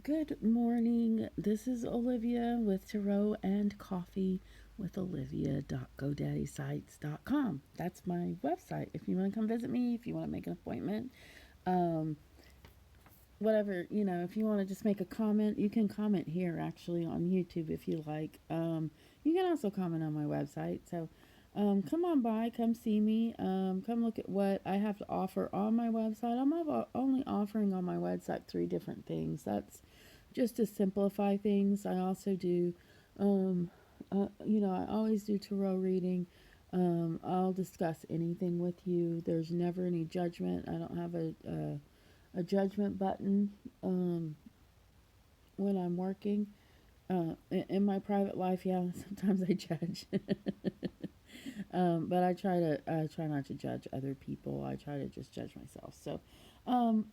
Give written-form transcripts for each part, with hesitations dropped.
Good morning. This is Olivia with Tarot and Coffee with Olivia.GoDaddySites.com. That's my website. If you want to come visit me, if you want to make an appointment, um, whatever, if you want to just make a comment, you can comment here actually on YouTube if you like. You can also comment on my website. So come on by, come see me, come look at what I have to offer on my website. Only offering on my website three different things. That's just to simplify things. I also do, um, I always do tarot reading. I'll discuss anything with you. There's never any judgment. I don't have a judgment button um, when I'm working. In my private life, yeah, sometimes I judge, but I try not to judge other people. I try to just judge myself. So, um,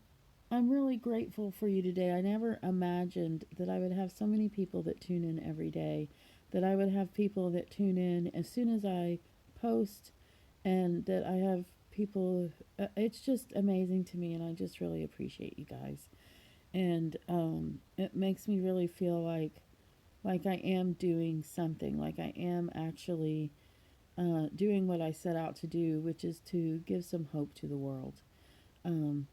I'm really grateful for you today. I never imagined that I would have so many people that tune in every day, that I would have people that tune in as soon as I post, and that I have people. It's just amazing to me, and I just really appreciate you guys. And it makes me really feel like I am doing something, like I am actually doing what I set out to do, which is to give some hope to the world. Um,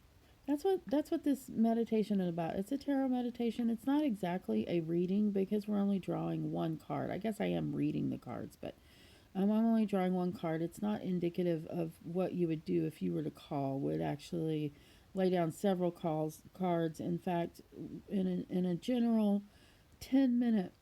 that's what this meditation is about. It's a tarot meditation. It's not exactly a reading because we're only drawing one card. I guess I am reading the cards, but I'm only drawing one card. It's not indicative of what you would do if you were to call. Would actually lay down several cards. In fact, in a general 10 minute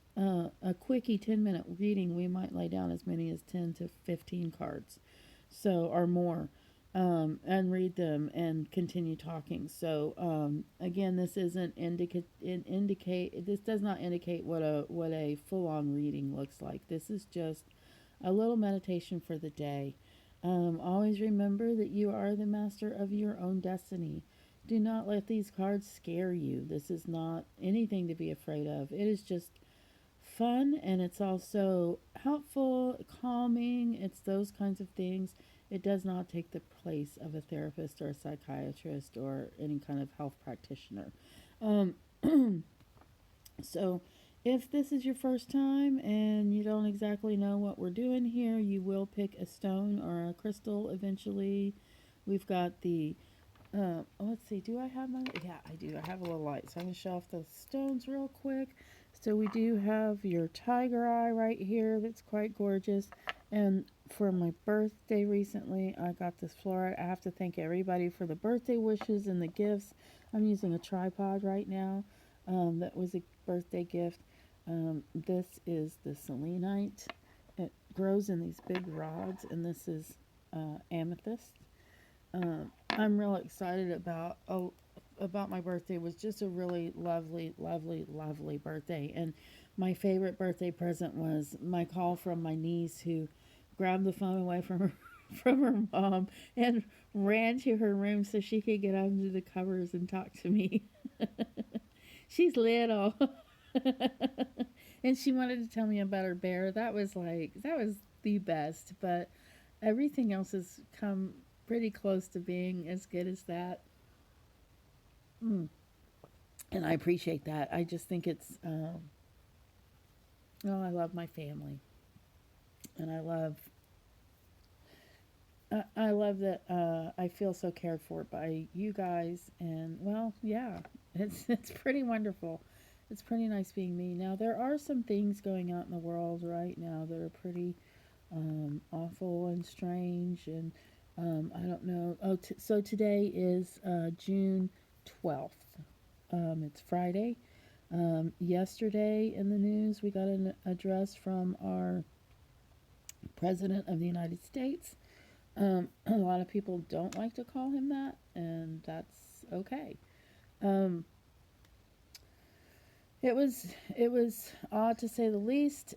a quickie 10-minute reading, we might lay down as many as 10 to 15 cards, so or more, and read them and continue talking. So again, this isn't indicate this does not indicate what a full on reading looks like. This is just a little meditation for the day. Always remember that you are the master of your own destiny. Do not let these cards scare you. This is not anything to be afraid of. It is just fun, and it's also helpful, calming. It's those kinds of things. It does not take the place of a therapist or a psychiatrist or any kind of health practitioner. Um, so, if this is your first time and you don't exactly know what we're doing here, you will pick a stone or a crystal eventually. We've got the let's see. Do I have my? Yeah, I do. I have a little light, so I'm gonna show off the stones real quick. So we do have your tiger eye right here. That's quite gorgeous. And for my birthday recently, I got this Flourite. I have to thank everybody for the birthday wishes and the gifts. I'm using a tripod right now. That was a birthday gift. This is the Selenite. It grows in these big rods, and this is amethyst. I'm real excited about my birthday. It was just a really lovely, lovely, lovely birthday. And my favorite birthday present was my call from my niece, who grabbed the phone away from her from her mom and ran to her room so she could get under the covers and talk to me. She's little. And she wanted to tell me about her bear. That was the best, but everything else has come pretty close to being as good as that. Mm. And I appreciate that. I just think it's, oh, I love my family, and I love that I feel so cared for by you guys, and well, yeah, it's pretty wonderful. It's pretty nice being me. Now there are some things going on in the world right now that are pretty awful and strange, and I don't know. So today is June 12th. It's Friday. Yesterday in the news, we got an address from our President of the United States. A lot of people don't like to call him that, and that's okay. Um, it was odd to say the least.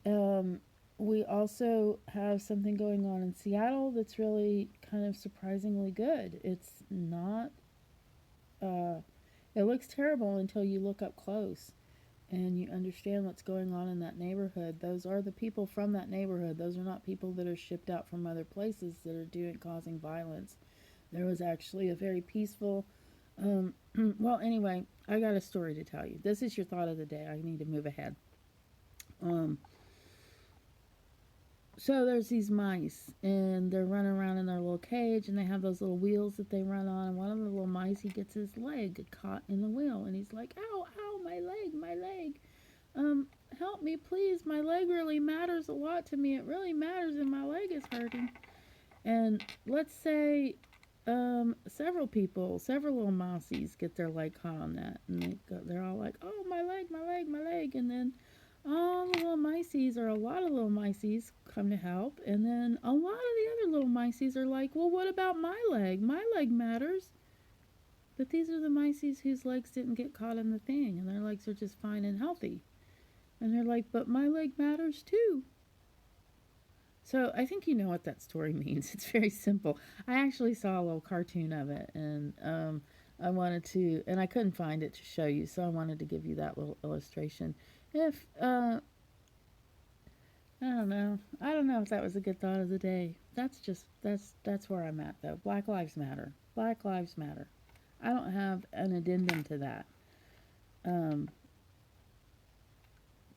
We also have something going on in Seattle that's really kind of surprisingly good. It's not. It looks terrible until you look up close and you understand what's going on in that neighborhood. Those are the people from that neighborhood. Those are not people that are shipped out from other places that are causing violence. There was actually a very peaceful Well, anyway, I got a story to tell you. This is your thought of the day. I need to move ahead. Um, so there's these mice, and they're running around in their little cage, and they have those little wheels that they run on. And one of the little mice, he gets his leg caught in the wheel, and he's like, "Ow, ow, my leg, my leg! Um, Help me, please. My leg really matters a lot to me. It really matters, and my leg is hurting." And let's say several little mousies get their leg caught on that, and they're all like, "Oh, my leg, my leg, my leg!" And then all the little mices, or a lot of little mices, come to help, and then a lot of the other little mices are like, "Well, what about my leg? My leg matters." But these are the mices whose legs didn't get caught in the thing, and their legs are just fine and healthy. And they're like, "But my leg matters too." So I think you know what that story means. It's very simple. I actually saw a little cartoon of it, and I wanted to, and I couldn't find it to show you, so I wanted to give you that little illustration. If I don't know if that was a good thought of the day. That's where I'm at though. Black Lives Matter. Black Lives Matter. I don't have an addendum to that. Um,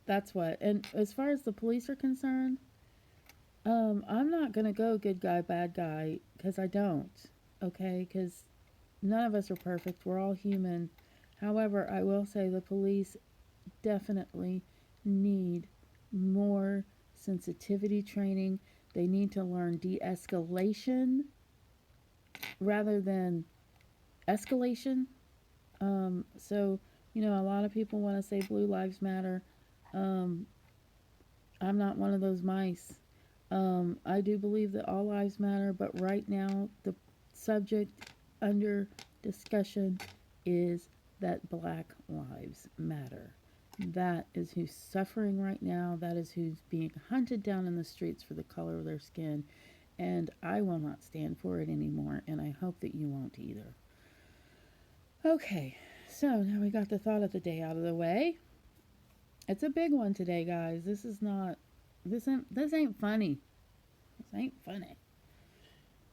that's what. And as far as the police are concerned, I'm not gonna go good guy, bad guy, because I don't. Okay, because none of us are perfect. We're all human. However, I will say the police definitely need more sensitivity training. They need to learn de-escalation rather than escalation. So, a lot of people want to say Blue Lives Matter. Um, I'm not one of those mice. I do believe that all lives matter, but right now the subject under discussion is that Black Lives Matter. That is who's suffering right now. That is who's being hunted down in the streets for the color of their skin. And I will not stand for it anymore, and I hope that you won't either. Okay, so now we got the thought of the day out of the way. It's a big one today, guys. This ain't funny. This ain't funny.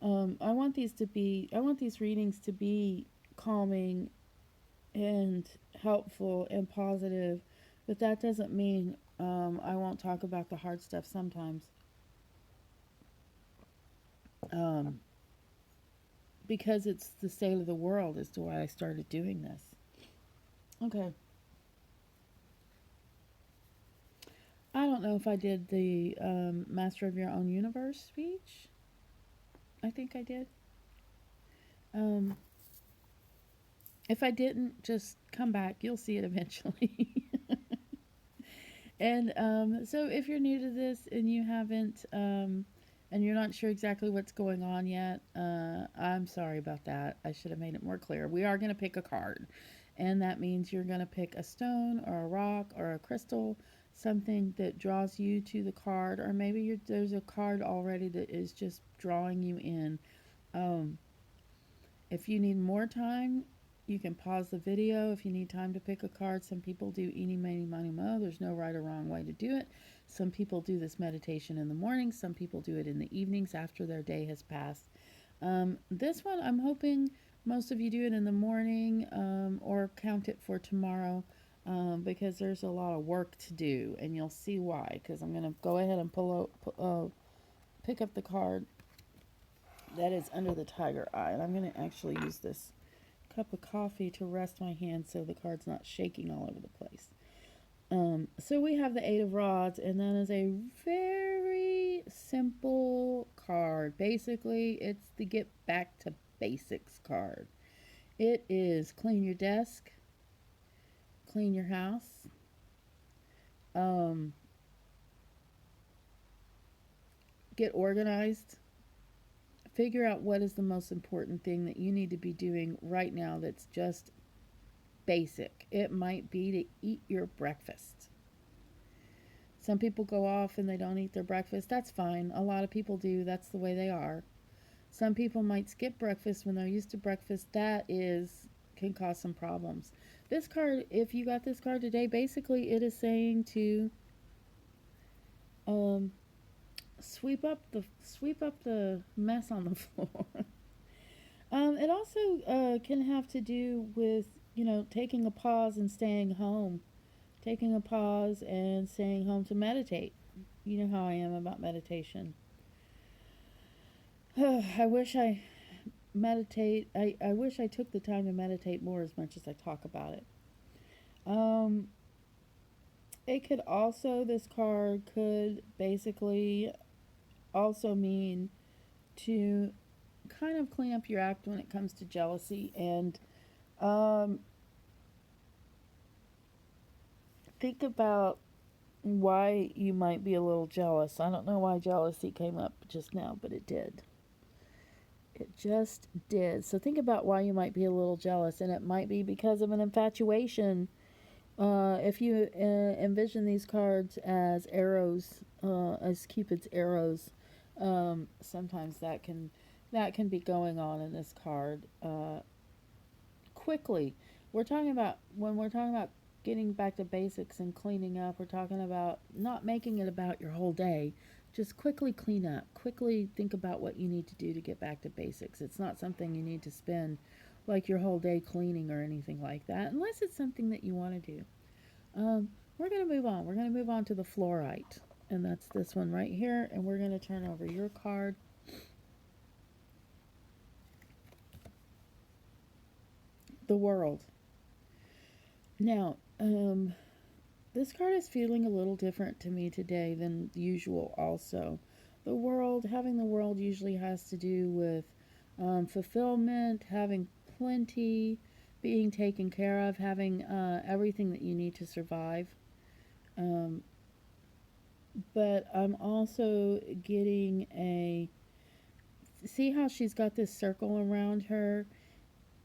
I want these readings to be calming and helpful and positive, but that doesn't mean I won't talk about the hard stuff sometimes. Because it's the state of the world as to why I started doing this. Okay. I don't know if I did the Master of Your Own Universe speech. I think I did. Um, if I didn't, just come back. You'll see it eventually. And so if you're new to this and you haven't, and you're not sure exactly what's going on yet, I'm sorry about that. I should have made it more clear. We are going to pick a card. And that means you're going to pick a stone or a rock or a crystal, something that draws you to the card, or maybe there's a card already that is just drawing you in. Um, if you need more time, you can pause the video if you need time to pick a card. Some people do eeny, meeny, miny, mo. There's no right or wrong way to do it. Some people do this meditation in the morning. Some people do it in the evenings after their day has passed. This one, I'm hoping most of you do it in the morning, or count it for tomorrow, because there's a lot of work to do, and you'll see why. Because I'm going to go ahead and pick up the card that is under the tiger eye, and I'm going to actually use this cup of coffee to rest my hand so the card's not shaking all over the place. So we have the Eight of Rods, and that is a very simple card. Basically, it's the get back to basics card. It is clean your desk, clean your house, get organized, figure out what is the most important thing that you need to be doing right now that's just basic. It might be to eat your breakfast. Some people go off and they don't eat their breakfast. That's fine. A lot of people do. That's the way they are. Some people might skip breakfast when they're used to breakfast. Can cause some problems. This card, if you got this card today, basically it is saying to sweep up the mess on the floor. It also can have to do with, taking a pause and staying home. Taking a pause and staying home to meditate. You know how I am about meditation. I wish I I wish I took the time to meditate more as much as I talk about it. Um, it could also, this card could basically also mean to kind of clean up your act when it comes to jealousy and um, think about why you might be a little jealous. I don't know why jealousy came up just now, but it did. It just did. So think about why you might be a little jealous, and it might be because of an infatuation. If you envision these cards as arrows, as Cupid's arrows, sometimes that can be going on in this card. Quickly, when we're talking about getting back to basics and cleaning up. We're talking about not making it about your whole day. Just quickly clean up. Quickly think about what you need to do to get back to basics. It's not something you need to spend like your whole day cleaning or anything like that, unless it's something that you want to do. We're going to move on. We're going to move on to the Flourite, and that's this one right here. And we're going to turn over your card. The World. Now, this card is feeling a little different to me today than usual, also. The world, having the world usually has to do with fulfillment, having plenty, being taken care of, having everything that you need to survive. Um, but I'm also getting a. See how she's got this circle around her?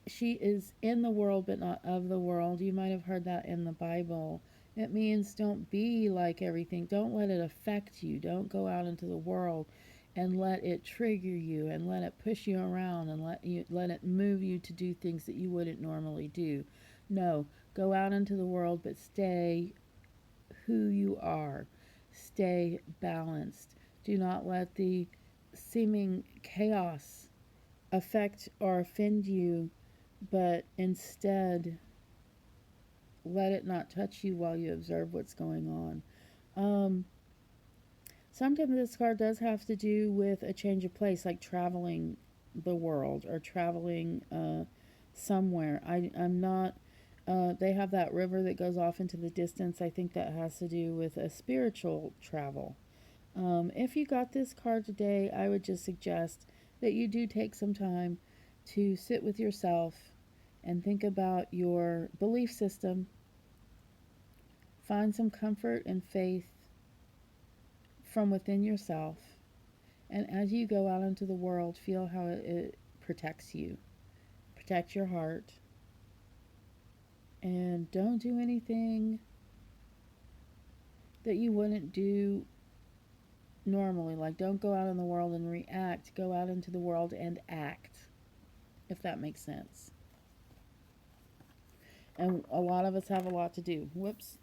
She is in the world but not of the world. You might have heard that in the Bible. It means don't be like everything. Don't let it affect you. Don't go out into the world and let it trigger you and let it push you around and let it move you to do things that you wouldn't normally do. No, go out into the world but stay who you are. Stay balanced. Do not let the seeming chaos affect or offend you, but instead let it not touch you while you observe what's going on. Sometimes this card does have to do with a change of place, like traveling the world or traveling somewhere. I'm not. They have that river that goes off into the distance. I think that has to do with a spiritual travel. If you got this card today, I would just suggest that you do take some time to sit with yourself and think about your belief system. Find some comfort and faith from within yourself. And as you go out into the world, feel how it protects you. Protect your heart. And don't do anything that you wouldn't do normally. Like, don't go out in the world and react. Go out into the world and act, if that makes sense. And a lot of us have a lot to do. Whoops.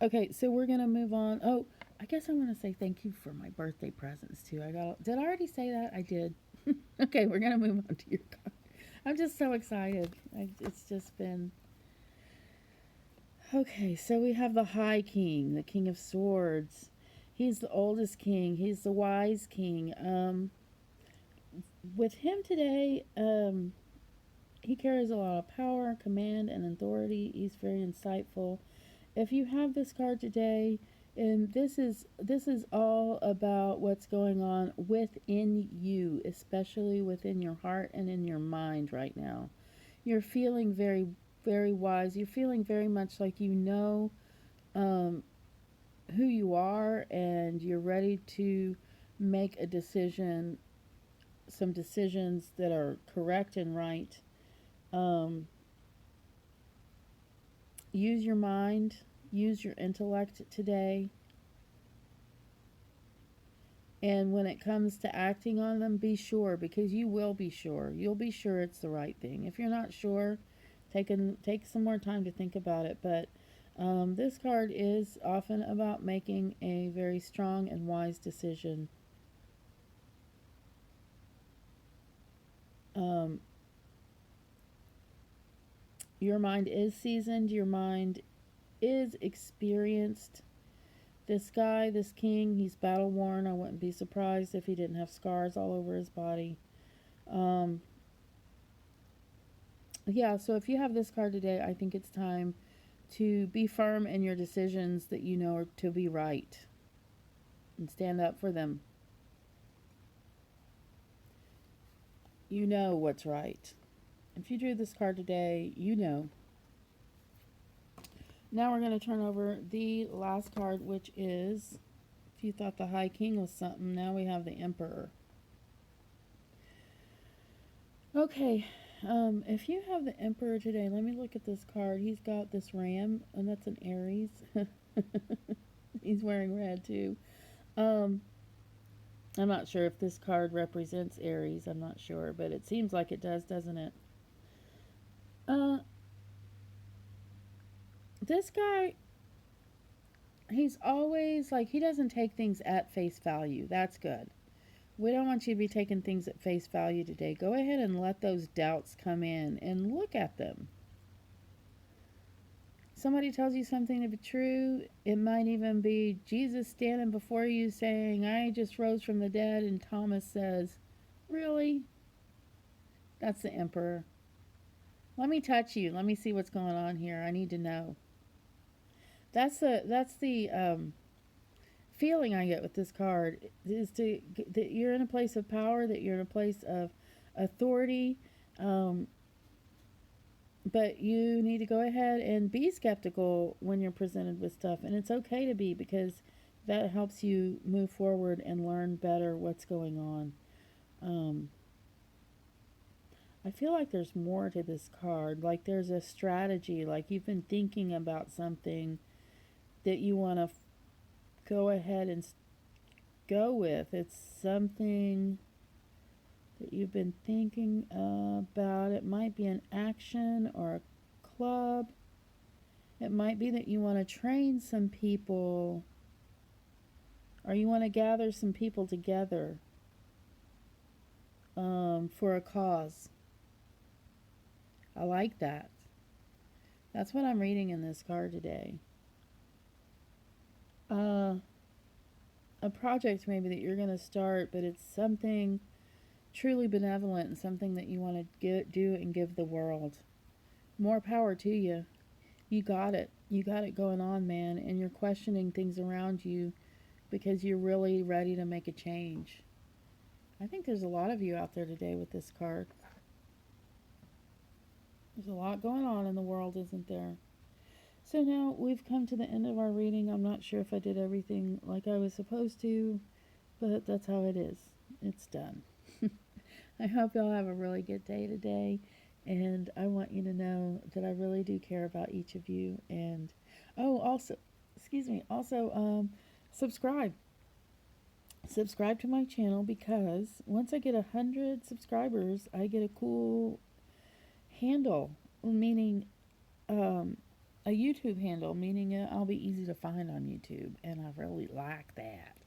Okay, so we're gonna move on. Oh, I guess I want to say thank you for my birthday presents too. Did I already say that? I did. Okay, we're gonna move on to your card. I'm just so excited. It's just been okay. So we have the High King, the King of Swords. He's the oldest king. He's the wise king. With him today, he carries a lot of power, command, and authority. He's very insightful. If you have this card today, and this is all about what's going on within you, especially within your heart and in your mind right now. You're feeling very, very wise. You're feeling very much like you know who you are, and you're ready to make a decision, some decisions that are correct and right. Use your mind, use your intellect today. And when it comes to acting on them, be sure, because you will be sure. You'll be sure it's the right thing. If you're not sure, take some more time to think about it. But this card is often about making a very strong and wise decision. Um, your mind is seasoned. Your mind is experienced. This guy, this king, he's battle worn. I wouldn't be surprised if he didn't have scars all over his body. Um, yeah, so if you have this card today, I think it's time to be firm in your decisions that you know are to be right and stand up for them. You know what's right. If you drew this card today, you know. Now we're going to turn over the last card, which is, if you thought the High King was something, now we have the Emperor. Okay, if you have the Emperor today, let me look at this card. He's got this ram, and that's an Aries. He's wearing red too. I'm not sure if this card represents Aries. I'm not sure, but it seems like it does, doesn't it? This guy, he's always like, he doesn't take things at face value. That's good. We don't want you to be taking things at face value today. Go ahead and let those doubts come in and look at them. Somebody tells you something to be true. It might even be Jesus standing before you saying, I just rose from the dead. And Thomas says, really? That's the Emperor. Let me touch you. Let me see what's going on here. I need to know. That's the feeling I get with this card, is that you're in a place of power, that you're in a place of authority, but you need to go ahead and be skeptical when you're presented with stuff, and it's okay to be, because that helps you move forward and learn better what's going on. I feel like there's more to this card, like there's a strategy, like you've been thinking about something that you want to go ahead and go with. It's something that you've been thinking about. It might be an action or a club. It might be that you want to train some people, or you want to gather some people together for a cause. I like that. That's what I'm reading in this card today. A project maybe that you're going to start, but it's something truly benevolent and something that you want to do and give the world. More power to you. You got it. You got it going on, man, and you're questioning things around you because you're really ready to make a change. I think there's a lot of you out there today with this card. There's a lot going on in the world, isn't there? So now we've come to the end of our reading. I'm not sure if I did everything like I was supposed to, but that's how it is. It's done. I hope y'all have a really good day today, and I want you to know that I really do care about each of you. And also, subscribe. Subscribe to my channel, because once I get 100 subscribers, I get a cool handle, meaning a YouTube handle, meaning I'll be easy to find on YouTube, and I really like that.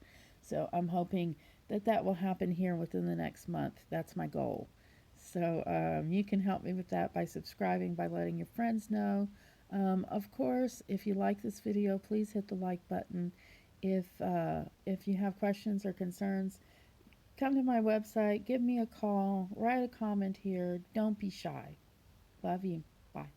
So I'm hoping that will happen here within the next month. That's my goal. So you can help me with that by subscribing, by letting your friends know. Of course, if you like this video, please hit the like button. If you have questions or concerns, come to my website, give me a call, write a comment here. Don't be shy. Love you. Bye.